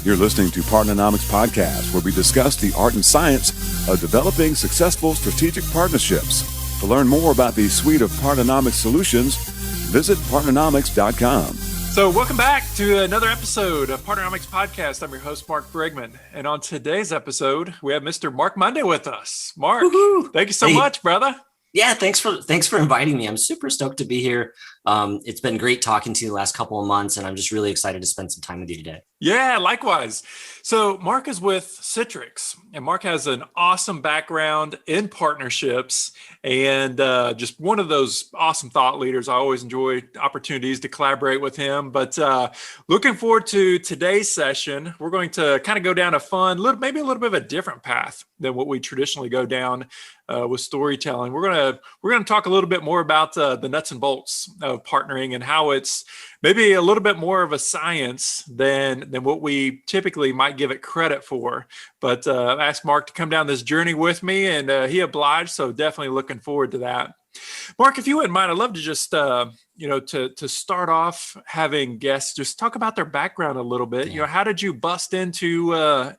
You're listening to Partnernomics Podcast, where we discuss the art and science of developing successful strategic partnerships. To learn more about the suite of Partnernomics solutions, visit partnernomics.com. So welcome back to another episode of Partnernomics Podcast. I'm your host, Marc Brigman. And on today's episode, we have Mr. Marc Monday with us. Marc, thank you so much, brother. Yeah, thanks for inviting me. I'm super stoked to be here. It's been great talking to you the last couple of months, and I'm just really excited to spend some time with you today. Yeah, likewise. So Marc is with Citrix, and Marc has an awesome background in partnerships and just one of those awesome thought leaders. I always enjoy opportunities to collaborate with him. But looking forward to today's session. We're going to kind of go down a fun, maybe a little bit of a different path than what we traditionally go down with storytelling. We're gonna talk a little bit more about the nuts and bolts of partnering and how it's maybe a little bit more of a science than what we typically might give it credit for. But I asked Marc to come down this journey with me, and he obliged. So definitely looking forward to that. Marc, if you wouldn't mind, I'd love to just to start off having guests just talk about their background a little bit. Yeah. How did you bust into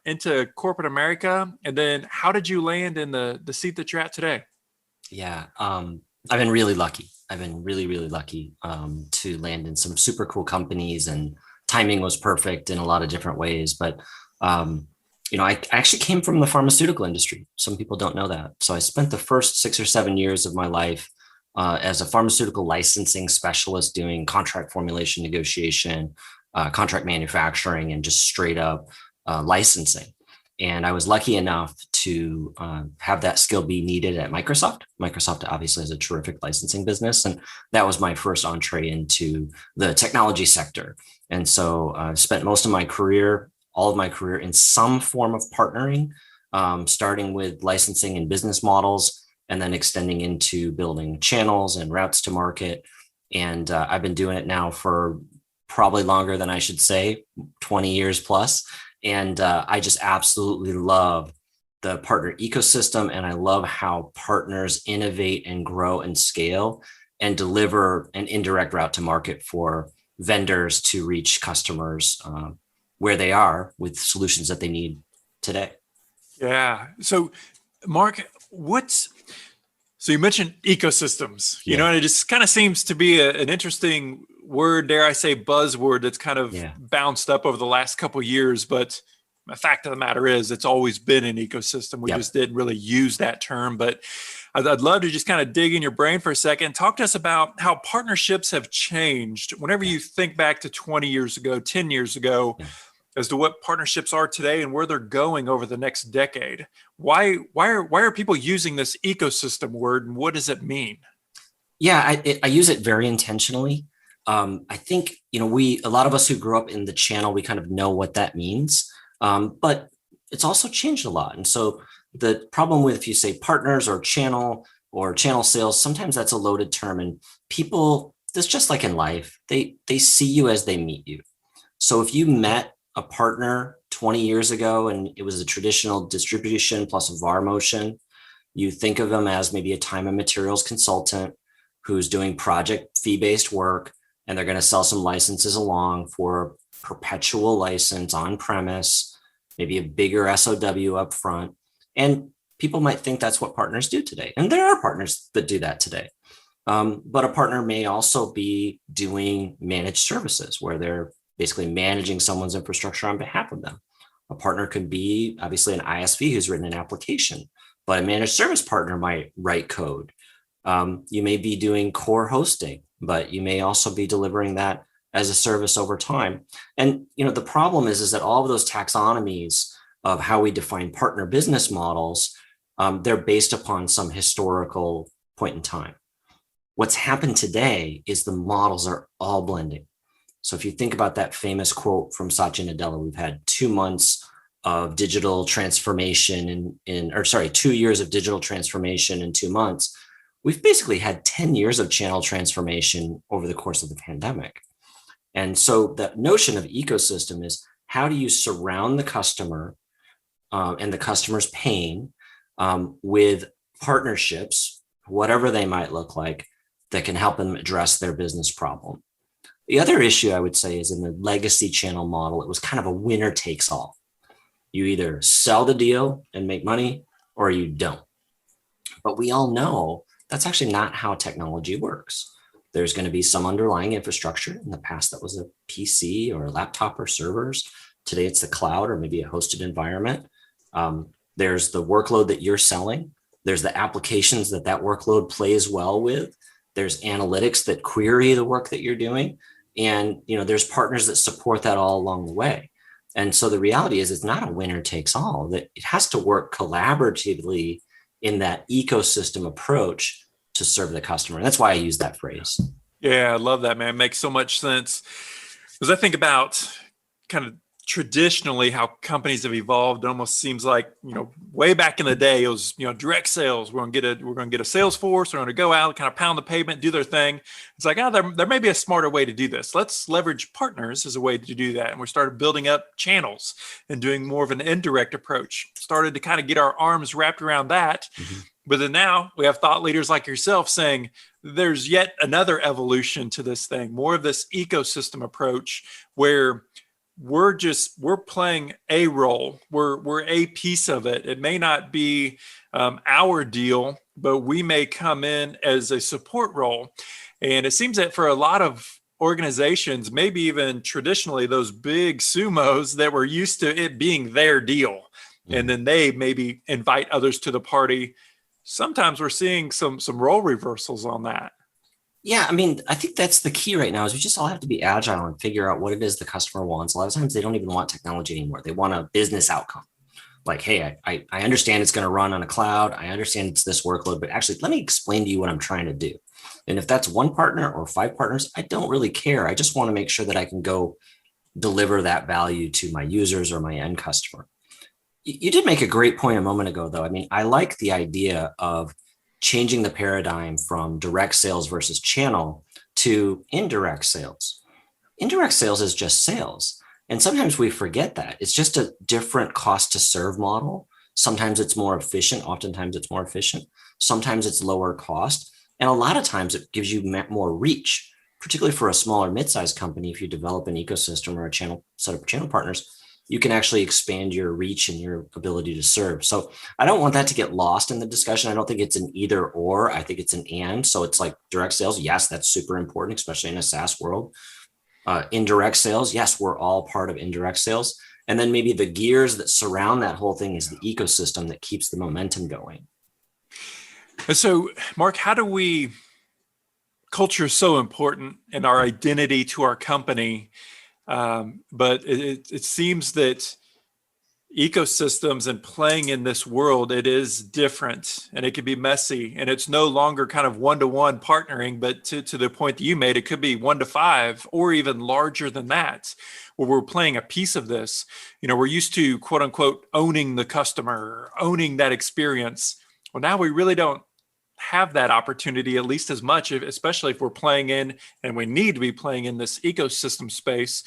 corporate America, and then how did you land in the seat that you're at today? Yeah, I've been really lucky. I've been really, really lucky to land in some super cool companies, and timing was perfect in a lot of different ways. But I actually came from the pharmaceutical industry. Some people don't know that. So I spent the first 6 or 7 years of my life as a pharmaceutical licensing specialist doing contract formulation, negotiation, contract manufacturing, and just straight up licensing. And I was lucky enough to have that skill be needed at Microsoft. Microsoft obviously has a terrific licensing business, and that was my first entree into the technology sector. And so I spent most of my career, all of my career, in some form of partnering, starting with licensing and business models, and then extending into building channels and routes to market. And I've been doing it now for probably longer than I should say, 20 years plus. And I just absolutely love the partner ecosystem. And I love how partners innovate and grow and scale and deliver an indirect route to market for vendors to reach customers where they are with solutions that they need today. Yeah. So Marc, so you mentioned ecosystems, and it just kind of seems to be an interesting word, dare I say buzzword, that's kind of bounced up over the last couple of years. But the fact of the matter is it's always been an ecosystem. We just didn't really use that term. But I'd love to just kind of dig in your brain for a second. Talk to us about how partnerships have changed whenever you think back to 20 years ago, 10 years ago, as to what partnerships are today and where they're going over the next decade. Why are people using this ecosystem word, and what does it mean? Yeah, I use it very intentionally. I think, a lot of us who grew up in the channel, we kind of know what that means, but it's also changed a lot. And so the problem with, if you say partners or channel sales, sometimes that's a loaded term, and people, it's just like in life, they see you as they meet you. So if you met a partner 20 years ago and it was a traditional distribution plus a VAR motion, you think of them as maybe a time and materials consultant who's doing project fee-based work, and they're going to sell some licenses along for perpetual license on premise, maybe a bigger SOW up front. And people might think that's what partners do today. And there are partners that do that today. But a partner may also be doing managed services where they're basically managing someone's infrastructure on behalf of them. A partner could be obviously an ISV who's written an application, but a managed service partner might write code. You may be doing core hosting, but you may also be delivering that as a service over time. And the problem is that all of those taxonomies of how we define partner business models, they're based upon some historical point in time. What's happened today is the models are all blending. So if you think about that famous quote from Satya Nadella, we've had 2 months of digital transformation 2 years of digital transformation in 2 months. We've basically had 10 years of channel transformation over the course of the pandemic. And so that notion of ecosystem is, how do you surround the customer and the customer's pain with partnerships, whatever they might look like, that can help them address their business problem. The other issue I would say is in the legacy channel model, it was kind of a winner takes all. You either sell the deal and make money or you don't. But we all know that's actually not how technology works. There's going to be some underlying infrastructure. In the past, that was a PC or a laptop or servers. Today, it's the cloud or maybe a hosted environment. There's the workload that you're selling. There's the applications that workload plays well with. There's analytics that query the work that you're doing. And there's partners that support that all along the way. And so the reality is it's not a winner takes all, that it has to work collaboratively in that ecosystem approach to serve the customer. And that's why I use that phrase. Yeah, I love that, man. It makes so much sense. Because I think about kind of traditionally how companies have evolved. It almost seems like, way back in the day, it was, direct sales. We're going to get a sales force. We're going to go out, kind of pound the pavement, do their thing. It's like, there may be a smarter way to do this. Let's leverage partners as a way to do that. And we started building up channels and doing more of an indirect approach. Started to kind of get our arms wrapped around that. Mm-hmm. But then now we have thought leaders like yourself saying there's yet another evolution to this thing, more of this ecosystem approach where we're playing a role. We're a piece of it. It may not be our deal, but we may come in as a support role. And it seems that for a lot of organizations, maybe even traditionally, those big sumos that were used to it being their deal, and then they maybe invite others to the party. Sometimes we're seeing some role reversals on that. Yeah, I mean, I think that's the key right now is we just all have to be agile and figure out what it is the customer wants. A lot of times they don't even want technology anymore. They want a business outcome. Like, hey, I understand it's going to run on a cloud. I understand it's this workload, but actually let me explain to you what I'm trying to do. And if that's one partner or 5 partners, I don't really care. I just want to make sure that I can go deliver that value to my users or my end customer. You did make a great point a moment ago, though. I mean, I like the idea of changing the paradigm from direct sales versus channel to indirect sales. Indirect sales is just sales. And sometimes we forget that. It's just a different cost to serve model. Sometimes it's more efficient. Oftentimes it's more efficient. Sometimes it's lower cost. And a lot of times it gives you more reach, particularly for a smaller mid-sized company. If you develop an ecosystem or a channel set of channel partners, you can actually expand your reach and your ability to serve. So I don't want that to get lost in the discussion. I don't think it's an either or. I think it's an and. So it's like direct sales. Yes, that's super important, especially in a SaaS world. Indirect sales. Yes, we're all part of indirect sales. And then maybe the gears that surround that whole thing is the ecosystem that keeps the momentum going. And so, Mark, culture is so important in our identity to our company. But it seems that ecosystems and playing in this world, it is different and it can be messy, and it's no longer kind of one-to-one partnering, but to the point that you made, it could be 1 to 5 or even larger than that, where we're playing a piece of this. We're used to quote unquote owning the customer, owning that experience. Well, now we really don't have that opportunity, at least as much, especially if we're playing in, and we need to be playing in this ecosystem space.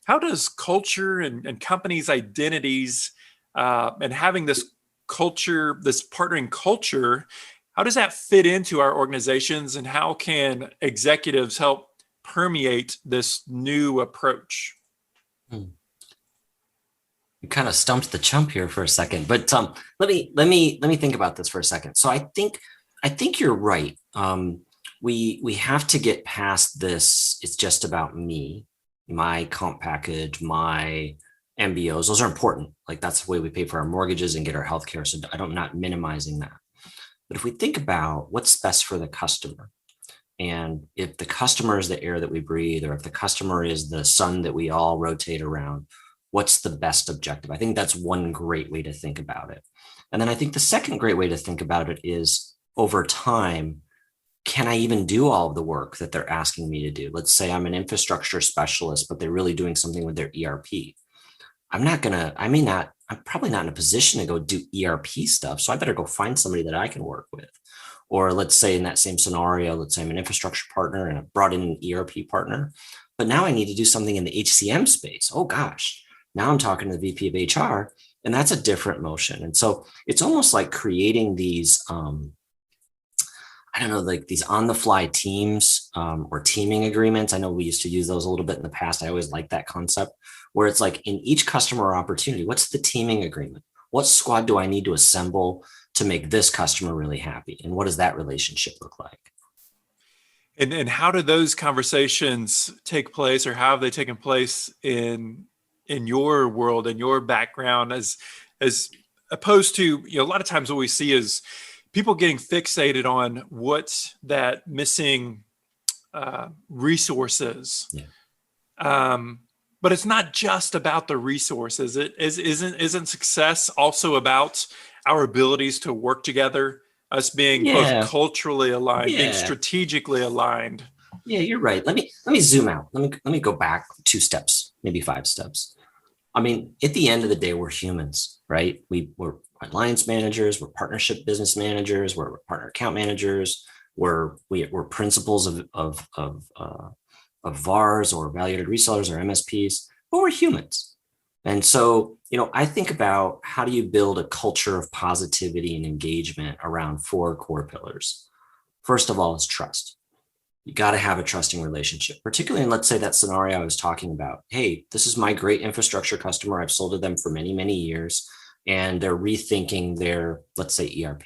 How does culture and companies' identities and having this culture, this partnering culture, how does that fit into our organizations, and how can executives help permeate this new approach? You kind of stumped the chump here for a second, but let me think about this for a second. So I think you're right. We have to get past this. It's just about me, my comp package, my MBOs. Those are important. Like, that's the way we pay for our mortgages and get our healthcare. So I'm not minimizing that. But if we think about what's best for the customer, and if the customer is the air that we breathe, or if the customer is the sun that we all rotate around, what's the best objective? I think that's one great way to think about it. And then I think the second great way to think about it is, over time, can I even do all of the work that they're asking me to do? Let's say I'm an infrastructure specialist, but they're really doing something with their ERP. I'm probably not in a position to go do ERP stuff. So I better go find somebody that I can work with. Or let's say in that same scenario, let's say I'm an infrastructure partner and I've brought in an ERP partner, but now I need to do something in the HCM space. Oh gosh, now I'm talking to the VP of HR, and that's a different motion. And so it's almost like creating these, I don't know, like these on the fly teams or teaming agreements. I know we used to use those a little bit in the past. I always liked that concept where it's like in each customer opportunity, what's the teaming agreement? What squad do I need to assemble to make this customer really happy? And what does that relationship look like? And how do those conversations take place, or how have they taken place in your world, in your background, as opposed to, a lot of times what we see is people getting fixated on what that missing resources. Yeah. But it's not just about the resources. Isn't success also about our abilities to work together, us being both culturally aligned, being strategically aligned? Yeah, you're right. Let me zoom out. Let me go back 2 steps, maybe 5 steps. I mean, at the end of the day, we're humans, right? We're alliance managers, we're partnership business managers, we're partner account managers, we're principals of VARs or value-added resellers or MSPs, but we're humans. And so, I think about how do you build a culture of positivity and engagement around 4 core pillars. First of all, is trust. You got to have a trusting relationship, particularly in, let's say, that scenario I was talking about. Hey, this is my great infrastructure customer. I've sold to them for many, many years, and they're rethinking their, let's say, ERP.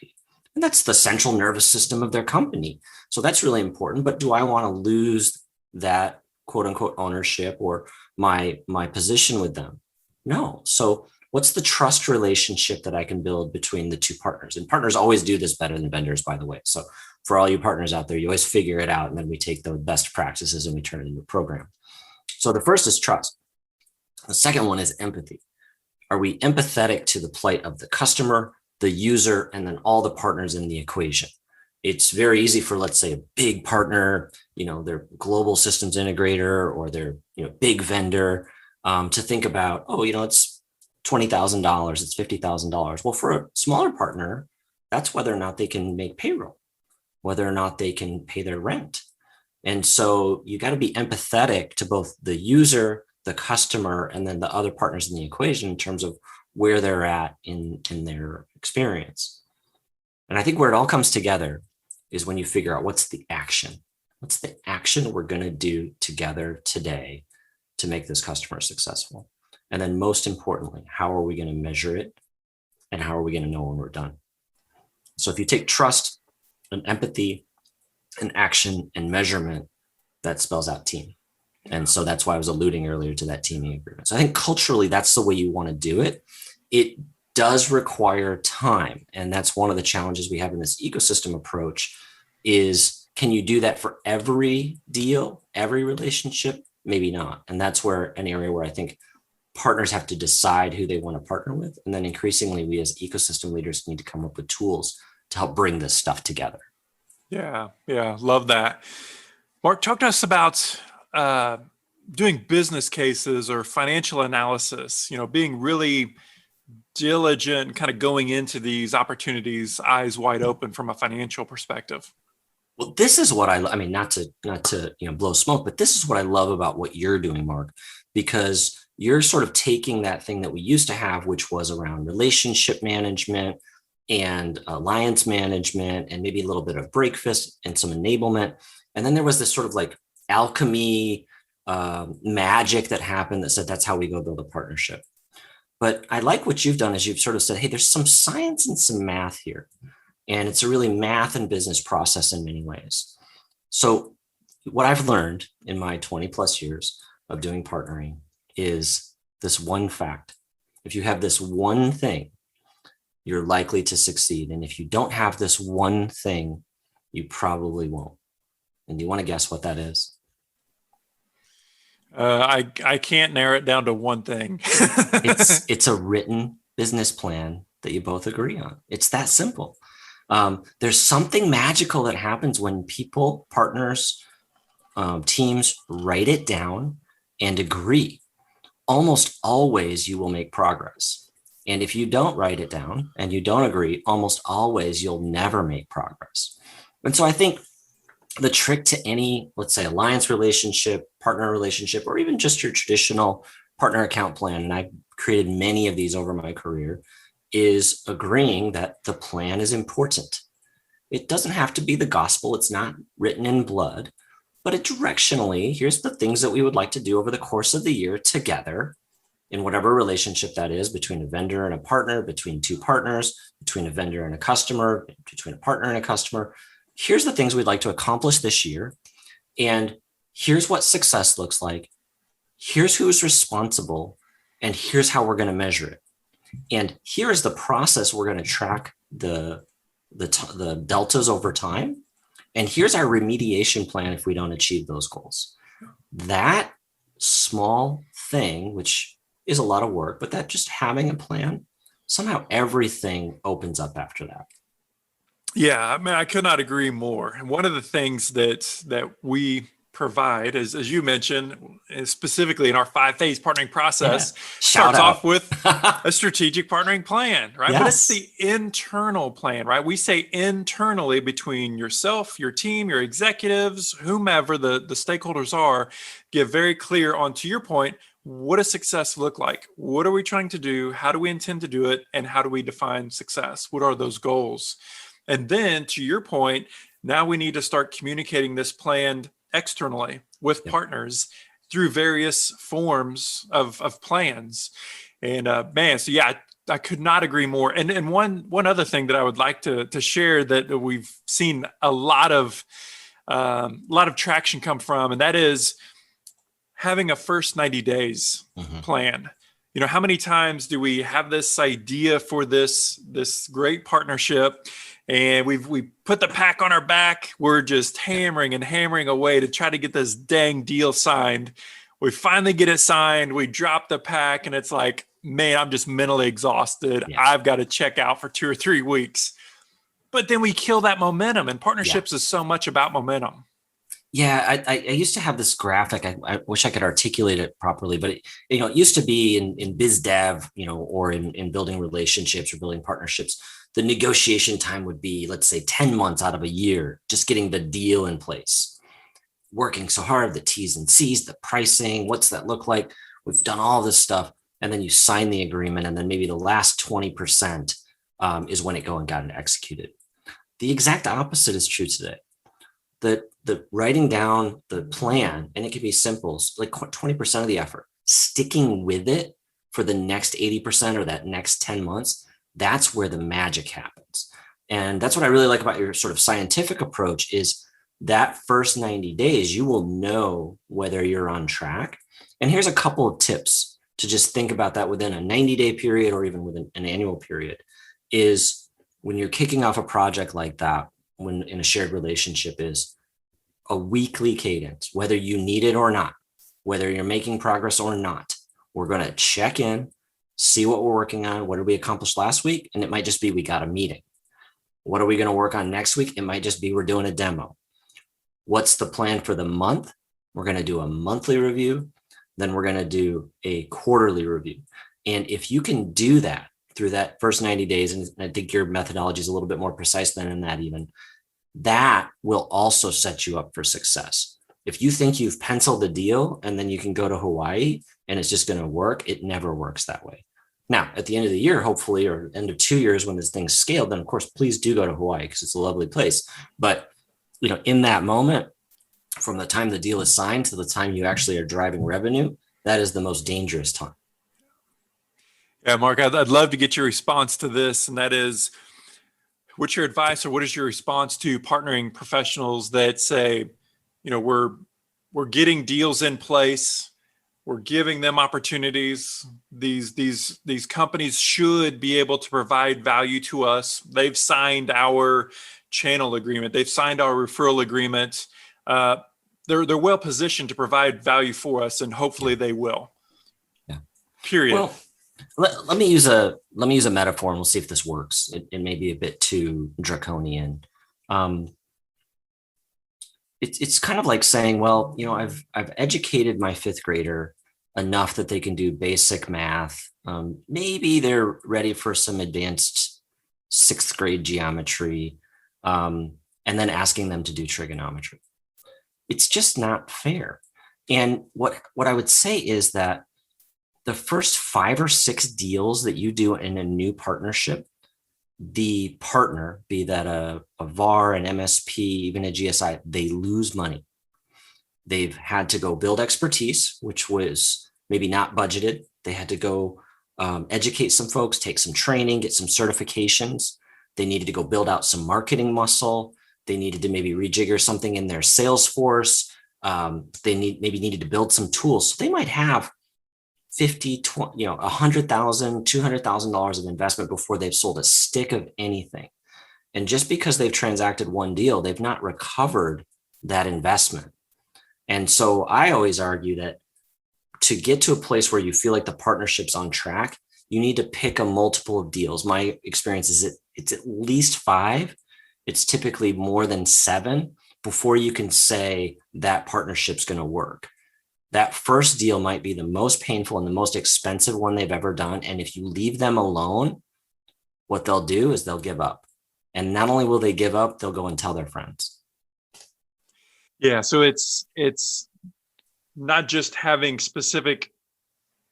And that's the central nervous system of their company. So that's really important. But do I want to lose that quote unquote ownership or my position with them? No. So what's the trust relationship that I can build between the 2 partners? And partners always do this better than vendors, by the way. So for all you partners out there, you always figure it out, and then we take the best practices and we turn it into a program. So the first is trust. The second one is empathy. Are we empathetic to the plight of the customer, the user, and then all the partners in the equation? It's very easy for, let's say, a big partner, their global systems integrator or their big vendor to think about, it's $20,000, it's $50,000. Well, for a smaller partner, that's whether or not they can make payroll, whether or not they can pay their rent. And so you got to be empathetic to both the user, the customer, and then the other partners in the equation in terms of where they're at in their experience. And I think where it all comes together is when you figure out what's the action. What's the action we're going to do together today to make this customer successful? And then most importantly, how are we going to measure it? And how are we going to know when we're done? So if you take trust and empathy and action and measurement, that spells out team. And so that's why I was alluding earlier to that teaming agreement. So I think culturally, that's the way you want to do it. It does require time. And that's one of the challenges we have in this ecosystem approach is, can you do that for every deal, every relationship? Maybe not. And that's where an area where I think partners have to decide who they want to partner with. And then increasingly, we as ecosystem leaders need to come up with tools to help bring this stuff together. Yeah. Love that. Mark, talk to us about doing business cases or financial analysis, being really diligent, kind of going into these opportunities, eyes wide open from a financial perspective. Well, this is what I mean, not to blow smoke, but this is what I love about what you're doing, Mark, because you're sort of taking that thing that we used to have, which was around relationship management and alliance management, and maybe a little bit of breakfast and some enablement. And then there was this sort of like alchemy magic that happened that said, that's how we go build a partnership. But I like what you've done is you've sort of said, hey, there's some science and some math here. And it's a really math and business process in many ways. So what I've learned in my 20 plus years of doing partnering is this one fact. If you have this one thing, you're likely to succeed. And if you don't have this one thing, you probably won't. And do you want to guess what that is? I can't narrow it down to one thing. It's a written business plan that you both agree on. It's that simple. There's something magical that happens when people, partners, teams write it down and agree. Almost always you will make progress. And if you don't write it down and you don't agree, almost always you'll never make progress. And so I think the trick to any, let's say, alliance relationship, partner relationship, or even just your traditional partner account plan, and I've created many of these over my career, is agreeing that the plan is important. It doesn't have to be the gospel. It's not written in blood, but it directionally, here's the things that we would like to do over the course of the year together in whatever relationship that is, between a vendor and a partner, between two partners, between a vendor and a customer, between a partner and a customer. Here's the things we'd like to accomplish this year. And here's what success looks like. Here's who's responsible. And here's how we're going to measure it. And here is the process we're going to track the deltas over time. And here's our remediation plan if we don't achieve those goals. That small thing, which is a lot of work, but that just having a plan, somehow everything opens up after that. Yeah, I mean, I could not agree more. And one of the things that we provide, as you mentioned, specifically in our 5-phase partnering process, starts off with a strategic partnering plan, right? Yes. But it's the internal plan, right? We say internally between yourself, your team, your executives, whomever the stakeholders are, give very clear on, to your point, what does success look like? What are we trying to do? How do we intend to do it? And how do we define success? What are those goals? And then to your point, now we need to start communicating this plan externally with partners through various forms of plans. And so yeah, I could not agree more. And one other thing that I would like to share that we've seen a lot of traction come from, and that is having a first 90 days plan. You know, how many times do we have this idea for this great partnership, and we put the pack on our back? We're just hammering and hammering away to try to get this dang deal signed. We finally get it signed. We drop the pack, and it's like, man, I'm just mentally exhausted. Yes. I've got to check out for 2 or 3 weeks. But then we kill that momentum, and partnerships is so much about momentum. Yeah, I used to have this graphic. I wish I could articulate it properly, but it used to be in biz dev, or in building relationships or building partnerships. The negotiation time would be, let's say, 10 months out of a year, just getting the deal in place, working so hard, the T's and C's, the pricing, what's that look like? We've done all this stuff. And then you sign the agreement. And then maybe the last 20% is when it got executed. The exact opposite is true today. The writing down the plan, and it can be simple, like 20% of the effort, sticking with it for the next 80% or that next 10 months, that's where the magic happens. And that's what I really like about your sort of scientific approach is that first 90 days, you will know whether you're on track. And here's a couple of tips to just think about that within a 90-day period or even within an annual period is when you're kicking off a project like that, when in a shared relationship, is a weekly cadence, whether you need it or not, whether you're making progress or not. We're going to check in, see what we're working on. What did we accomplish last week? And it might just be we got a meeting. What are we going to work on next week? It might just be we're doing a demo. What's the plan for the month? We're going to do a monthly review. Then we're going to do a quarterly review. And if you can do that through that first 90 days, and I think your methodology is a little bit more precise than that even, that will also set you up for success. If you think you've penciled the deal and then you can go to Hawaii and it's just going to work, it never works that way. Now, at the end of the year, hopefully, or end of 2 years when this thing's scaled, then of course, please do go to Hawaii because it's a lovely place. But, in that moment, from the time the deal is signed to the time you actually are driving revenue, that is the most dangerous time. Yeah, Mark, I'd love to get your response to this. And that is, what's your advice or what is your response to partnering professionals that say, we're getting deals in place, we're giving them opportunities. These companies should be able to provide value to us. They've signed our channel agreement. They've signed our referral agreement. They're well positioned to provide value for us, and hopefully they will. Yeah. Period. Well, let me use a metaphor, and we'll see if this works. It may be a bit too draconian. It's kind of like saying, well, I've educated my 5th grader enough that they can do basic math. Maybe they're ready for some advanced 6th grade geometry, and then asking them to do trigonometry. It's just not fair. And what I would say is that the first 5 or 6 deals that you do in a new partnership, the partner, be that a VAR, an MSP, even a GSI, they lose money. They've had to go build expertise, which was maybe not budgeted. They had to go educate some folks, take some training, get some certifications. They needed to go build out some marketing muscle. They needed to maybe rejigger something in their sales force. They needed to build some tools. So they might have 50, 20, $100,000, $200,000 of investment before they've sold a stick of anything. And just because they've transacted one deal, they've not recovered that investment. And so I always argue that to get to a place where you feel like the partnership's on track, you need to pick a multiple of deals. My experience is it's at least 5. It's typically more than 7 before you can say that partnership's going to work. That first deal might be the most painful and the most expensive one they've ever done. And if you leave them alone, what they'll do is they'll give up. And not only will they give up, they'll go and tell their friends. Yeah. So it's not just having specific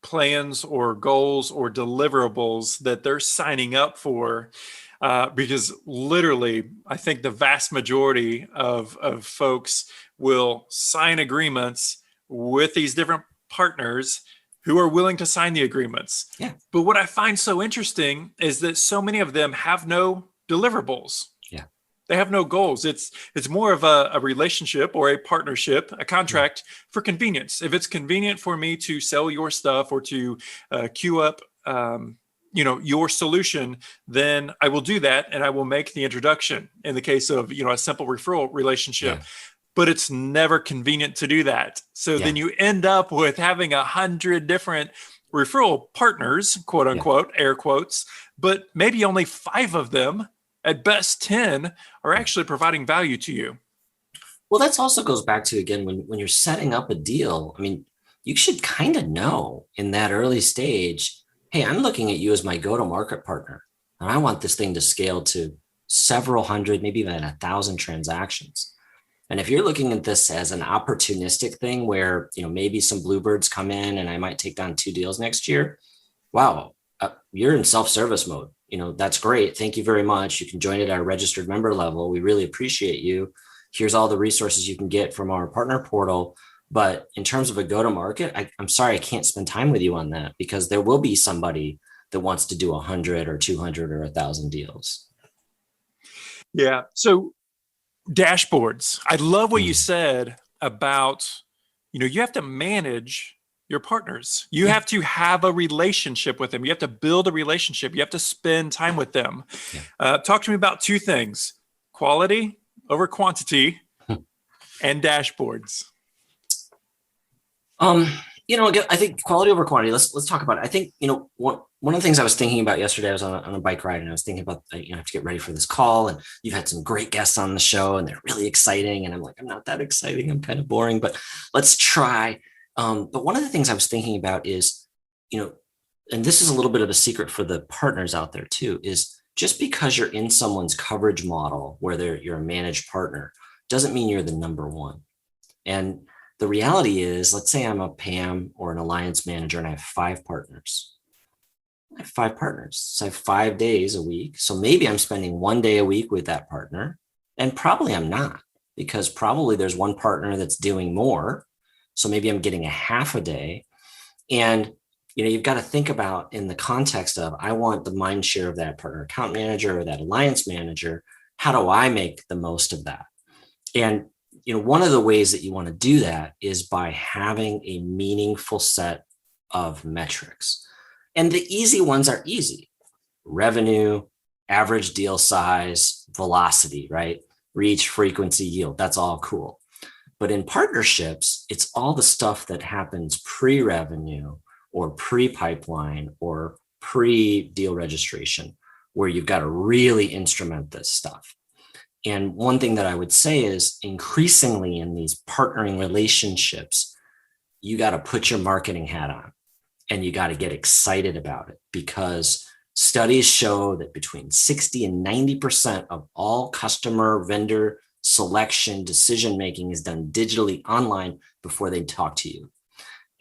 plans or goals or deliverables that they're signing up for, because literally, I think the vast majority of folks will sign agreements with these different partners who are willing to sign the agreements. Yeah. But what I find so interesting is that so many of them have no deliverables. Yeah. They have no goals. It's more of a relationship or a partnership, a contract for convenience. If it's convenient for me to sell your stuff or to queue up, your solution, then I will do that and I will make the introduction in the case of, a simple referral relationship. Yeah. But it's never convenient to do that. So then you end up with having 100 different referral partners, quote unquote, air quotes, but maybe only 5 of them, at best 10, are actually providing value to you. Well, that also goes back to, again, when you're setting up a deal, I mean, you should kind of know in that early stage, hey, I'm looking at you as my go-to-market partner, and I want this thing to scale to several hundred, maybe even 1,000 transactions. And if you're looking at this as an opportunistic thing where, maybe some bluebirds come in and I might take down 2 deals next year, wow, you're in self-service mode. That's great. Thank you very much. You can join at our registered member level. We really appreciate you. Here's all the resources you can get from our partner portal. But in terms of a go-to-market, I'm sorry, I can't spend time with you on that because there will be somebody that wants to do 100 or 200 or 1,000 deals. Yeah. So dashboards. I love what you said about, you have to manage your partners. You have to have a relationship with them. You have to build a relationship. You have to spend time with them. Talk to me about 2 things: quality over quantity and dashboards. Again, I think quality over quantity. Let's talk about it. I think, one of the things I was thinking about yesterday, I was on a bike ride and I was thinking about, I have to get ready for this call, and you've had some great guests on the show and they're really exciting. And I'm like, I'm not that exciting. I'm kind of boring, but let's try. But one of the things I was thinking about is, and this is a little bit of a secret for the partners out there too, is just because you're in someone's coverage model where you're a managed partner doesn't mean you're the number one. And the reality is, let's say I'm a PAM or an alliance manager and I have 5 partners. I have 5 partners. So I have 5 days a week. So maybe I'm spending 1 day a week with that partner, and probably I'm not, because probably there's one partner that's doing more. So maybe I'm getting a half a day. And, you've got to think about in the context of, I want the mind share of that partner account manager or that alliance manager. How do I make the most of that? And one of the ways that you want to do that is by having a meaningful set of metrics. And the easy ones are easy: revenue, average deal size, velocity, right? Reach, frequency, yield. That's all cool. But in partnerships, it's all the stuff that happens pre-revenue or pre-pipeline or pre-deal registration, where you've got to really instrument this stuff. And one thing that I would say is, increasingly in these partnering relationships, you got to put your marketing hat on and you got to get excited about it, because studies show that between 60 and 90% of all customer vendor selection decision-making is done digitally online before they talk to you.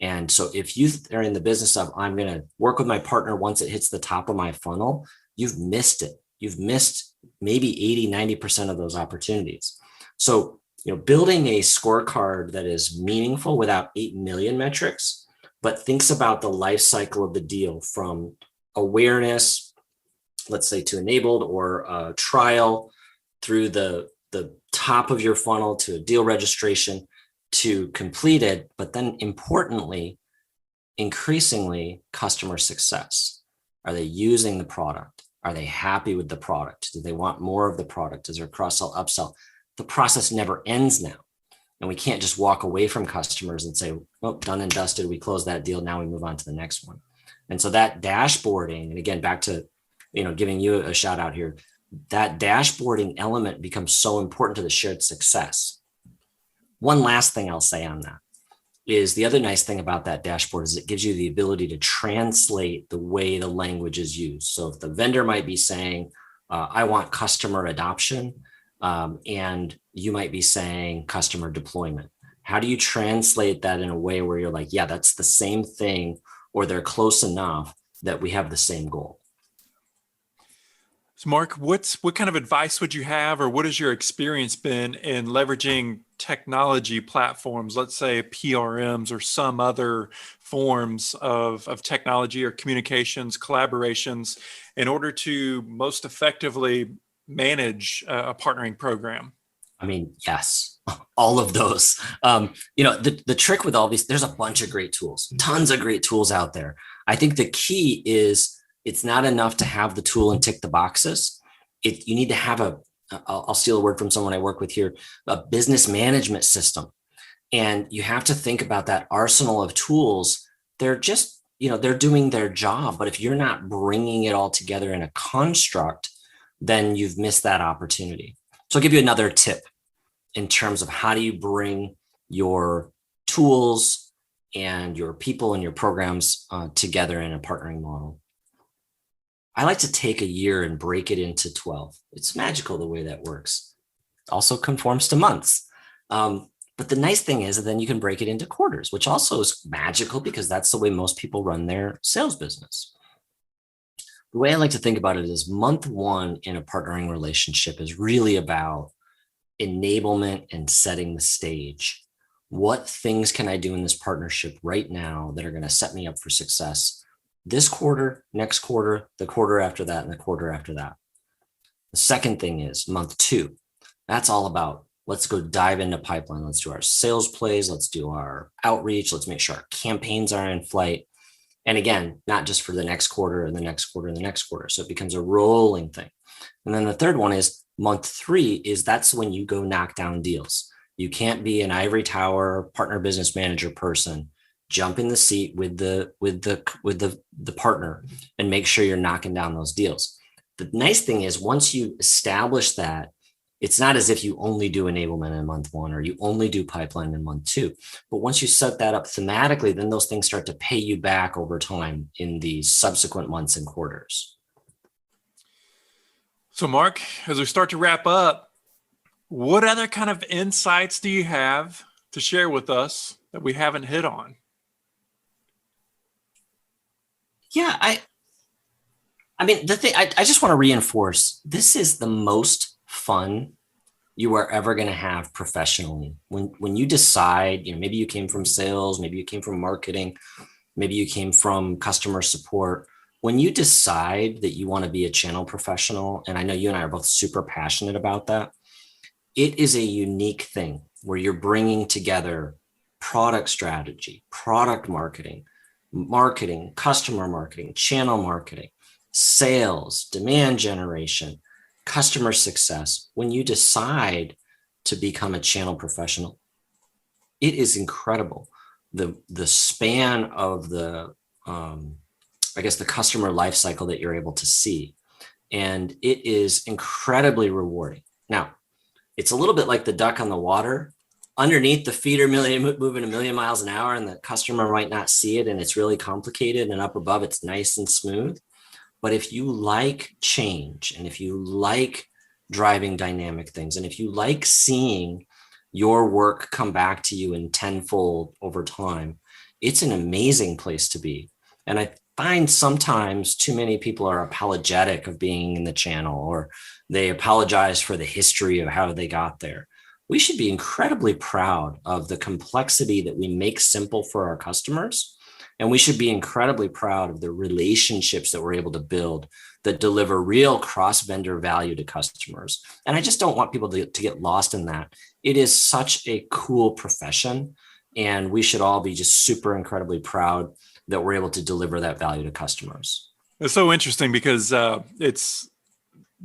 And so if you are in the business of, I'm going to work with my partner once it hits the top of my funnel, you've missed it. you've missed maybe 80, 90% of those opportunities. So, building a scorecard that is meaningful without 8 million metrics, but thinks about the life cycle of the deal from awareness, let's say, to enabled or trial, through the top of your funnel to a deal registration to completed, but then importantly, increasingly, customer success. Are they using the product? Are they happy with the product? Do they want more of the product? Is there cross-sell, upsell? The process never ends now. And we can't just walk away from customers and say, well, done and dusted, we close that deal, now we move on to the next one. And so that dashboarding, and again, back to, giving you a shout out here, that dashboarding element becomes so important to the shared success. One last thing I'll say on that is the other nice thing about that dashboard is it gives you the ability to translate the way the language is used. So if the vendor might be saying, I want customer adoption, and you might be saying customer deployment. How do you translate that in a way where you're like, yeah, that's the same thing, or they're close enough that we have the same goal? So Mark, what kind of advice would you have, or what has your experience been in leveraging technology platforms, let's say PRMs or some other forms of technology or communications, collaborations, in order to most effectively manage a partnering program? I mean, yes, all of those. The trick with all these, there's a bunch of great tools, tons of great tools out there. I think the key is it's not enough to have the tool and tick the boxes. You need to have I'll steal a word from someone I work with here, a business management system. And you have to think about that arsenal of tools. They're just, they're doing their job. But if you're not bringing it all together in a construct, then you've missed that opportunity. So I'll give you another tip in terms of how do you bring your tools and your people and your programs together in a partnering model. I like to take a year and break it into 12. It's magical the way that works. It also conforms to months. But the nice thing is that then you can break it into quarters, which also is magical because that's the way most people run their sales business. The way I like to think about it is month one in a partnering relationship is really about enablement and setting the stage. What things can I do in this partnership right now that are going to set me up for success this quarter, next quarter, the quarter after that, and the quarter after that? The second thing is month two. That's all about, let's go dive into pipeline. Let's do our sales plays. Let's do our outreach. Let's make sure our campaigns are in flight. And again, not just for the next quarter and the next quarter and the next quarter. So it becomes a rolling thing. And then the third one is month three that's when you go knock down deals. You can't be an ivory tower partner business manager person. Jump in the seat with the partner and make sure you're knocking down those deals. The nice thing is once you establish that, it's not as if you only do enablement in month one or you only do pipeline in month two. But once you set that up thematically, then those things start to pay you back over time in the subsequent months and quarters. So Mark, as we start to wrap up, what other kind of insights do you have to share with us that we haven't hit on? Yeah, I mean, the thing, I just want to reinforce, this is the most fun you are ever going to have professionally. When you decide, maybe you came from sales, maybe you came from marketing, maybe you came from customer support. When you decide that you want to be a channel professional, and I know you and I are both super passionate about that, it is a unique thing where you're bringing together product strategy, product marketing, customer marketing, channel marketing, sales, demand generation, customer success. When you decide to become a channel professional, it is incredible. The span of the customer life cycle that you're able to see. And it is incredibly rewarding. Now, it's a little bit like the duck on the water. Underneath, the feet are moving 1,000,000 miles an hour and the customer might not see it and it's really complicated, and up above it's nice and smooth. But if you like change and if you like driving dynamic things and if you like seeing your work come back to you in tenfold over time, it's an amazing place to be. And I find sometimes too many people are apologetic of being in the channel, or they apologize for the history of how they got there. We should be incredibly proud of the complexity that we make simple for our customers. And we should be incredibly proud of the relationships that we're able to build that deliver real cross-vendor value to customers. And I just don't want people to get lost in that. It is such a cool profession, and we should all be just super incredibly proud that we're able to deliver that value to customers. It's so interesting because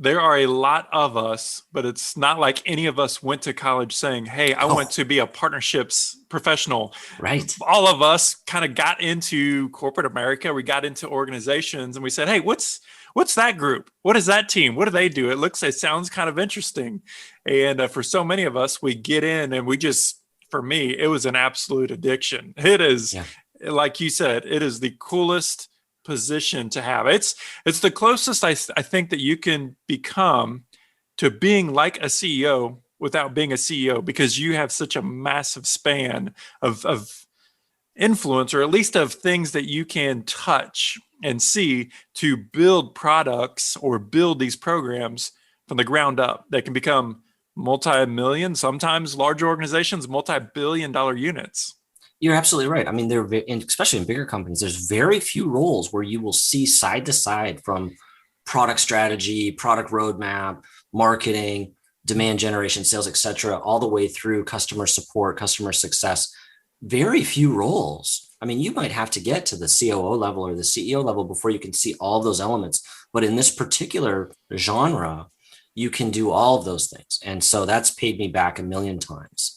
there are a lot of us, but it's not like any of us went to college saying, hey, I want to be a partnerships professional. Right. All of us kind of got into corporate America. We got into organizations and we said, hey, what's that group? What is that team? What do they do? It sounds kind of interesting. And for so many of us, we get in and for me, it was an absolute addiction. It is, like you said, it is the coolest position to have. It's the closest I think that you can become to being like a CEO without being a CEO, because you have such a massive span of influence, or at least of things that you can touch and see to build products or build these programs from the ground up that can become multi-million, sometimes large organizations, multi-billion-dollar units. You're absolutely right. I mean, especially in bigger companies, there's very few roles where you will see side to side from product strategy, product roadmap, marketing, demand generation, sales, et cetera, all the way through customer support, customer success. Very few roles. I mean, you might have to get to the COO level or the CEO level before you can see all of those elements. But in this particular genre, you can do all of those things. And so that's paid me back a million times.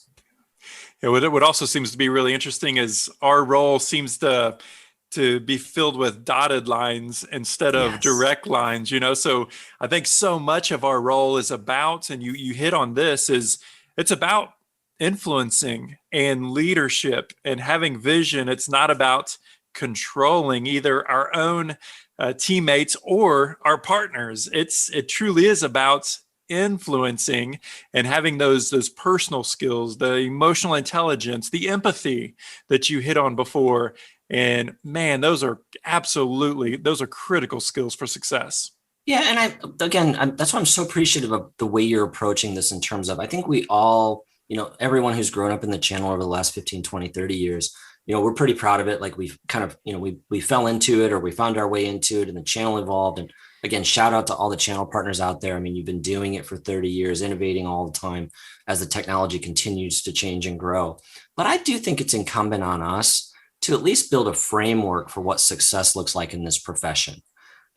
Yeah, what also seems to be really interesting is our role seems to be filled with dotted lines instead of direct lines, So I think so much of our role is about, and you hit on this, it's about influencing and leadership and having vision. It's not about controlling either our own teammates or our partners. It truly is about influencing and having those personal skills, the emotional intelligence, the empathy that you hit on before. And man, those are critical skills for success. Yeah. And that's why I'm so appreciative of the way you're approaching this in terms of, I think we all, everyone who's grown up in the channel over the last 15, 20, 30 years, we're pretty proud of it. Like we've kind of, we fell into it, or we found our way into it, and the channel evolved. And again, shout out to all the channel partners out there. I mean, you've been doing it for 30 years, innovating all the time as the technology continues to change and grow. But I do think it's incumbent on us to at least build a framework for what success looks like in this profession.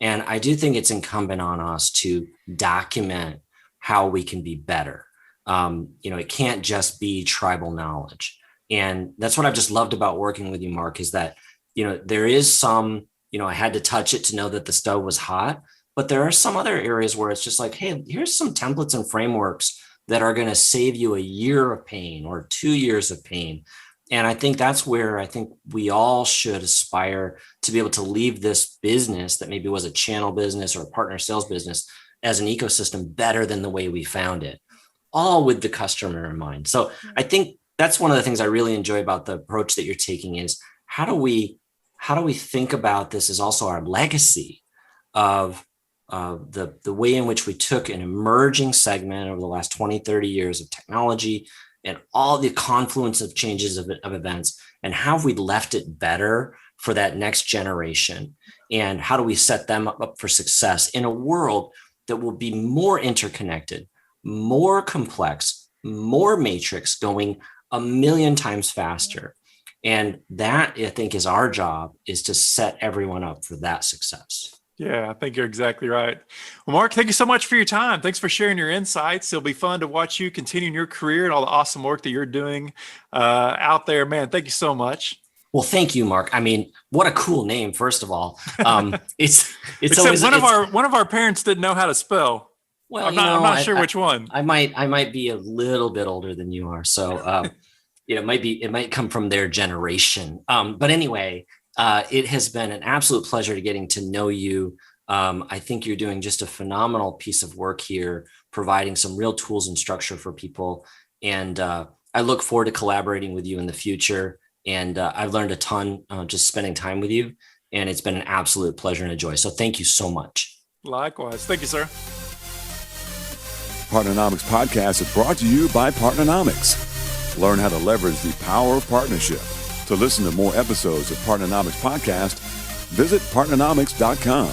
And I do think it's incumbent on us to document how we can be better. It can't just be tribal knowledge. And that's what I've just loved about working with you, Mark, is that, there is some, I had to touch it to know that the stove was hot, but there are some other areas where it's just like, hey, here's some templates and frameworks that are going to save you a year of pain or 2 years of pain. And I think that's where I think we all should aspire to be able to leave this business that maybe was a channel business or a partner sales business as an ecosystem better than the way we found it, all with the customer in mind. So I think that's one of the things I really enjoy about the approach that you're taking is how do we think about this as also our legacy of the way in which we took an emerging segment over the last 20, 30 years of technology and all the confluence of changes of events, and how have we left it better for that next generation? And how do we set them up for success in a world that will be more interconnected, more complex, more matrix, going a million times faster? And that, I think, is our job, is to set everyone up for that success. Yeah, I think you're exactly right. Well, Mark, thank you so much for your time. Thanks for sharing your insights. It'll be fun to watch you continuing your career and all the awesome work that you're doing out there. Man, thank you so much. Well, thank you, Mark. I mean, what a cool name, first of all. It's always, one of our parents didn't know how to spell. Well, I'm not sure which one. I might be a little bit older than you are, so it might come from their generation. But anyway, it has been an absolute pleasure getting to know you. I think you're doing just a phenomenal piece of work here, providing some real tools and structure for people. And I look forward to collaborating with you in the future. And I've learned a ton just spending time with you. and it's been an absolute pleasure and a joy. So thank you so much. Likewise. Thank you, sir. Partnernomics Podcast is brought to you by Partnernomics. Learn how to leverage the power of partnership. To listen to more episodes of Partnernomics Podcast, visit partnernomics.com.